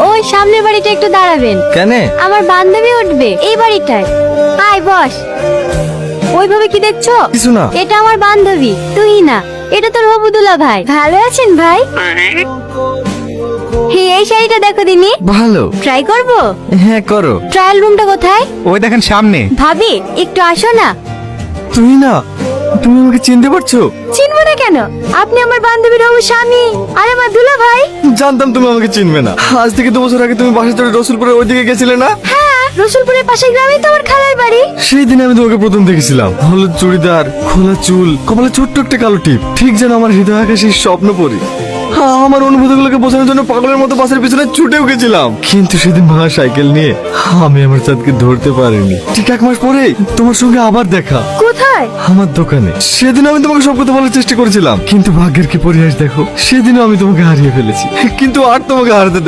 ওই সামনের বাড়িটা একটু দাঁড়াবেন। কেন? আমার বান্ধবী উঠবে এই বাড়িটায়। আয় বস। ওইভাবে কি দেখছো? কিছু না। এটা আমার বান্ধবী তুই না, এটা তোর হবুদুল্লাহ ভাই। ভালো আছেন ভাই? এই শাড়িটা দেখো দিনি। ভালো। ট্রাই করবো? হ্যাঁ করো। ট্রায়াল রুমটা কোথায়? ওই দেখেন সামনে। ভাবি একটু আসো না। তুই না, তুমি আমাকে চিনতে পারছো? চিনবো না কেন? আপনি আমার বান্ধবীর হবু স্বামী আর আমার দুলা ভাই। জানতাম তুমি আমাকে চিনবে না। আজ থেকে 2 বছর আগে তুমি বাসা চড়ে রসুলপুরের ওইদিকে গেছিলে না? হ্যাঁ, রসুলপুরের পাশের গ্রামেই তো আমার খালার বাড়ি। সেই দিন আমি তোমাকে প্রথম দেখেছিলাম। হলুদ চুড়িদার, খোলা চুল, কপালে ছোট্ট একটা কালো টিপ, ঠিক যেন আমার হৃদয় আকাশের স্বপ্ন পরি। আমার অনুভূতিগুলোকে বোঝানোর জন্য পাগলের মতো বাসের পিছনে ছুটেও গেছিলাম, কিন্তু সেদিন ভাঙা সাইকেল নিয়ে আমি আমার চাঁদকে ধরতে পারিনি। ঠিক 1 মাস পরে তোমার সঙ্গে আবার দেখা। কোথায়? আমার দোকানে। সেদিন আমি তোমাকে সব কথা বলার চেষ্টা করেছিলাম, কিন্তু ভাগ্যের কি পরিহাস দেখো, সেদিনও আমি তোমাকে হারিয়ে ফেলেছি, কিন্তু আর তোমাকে হারাতে দেব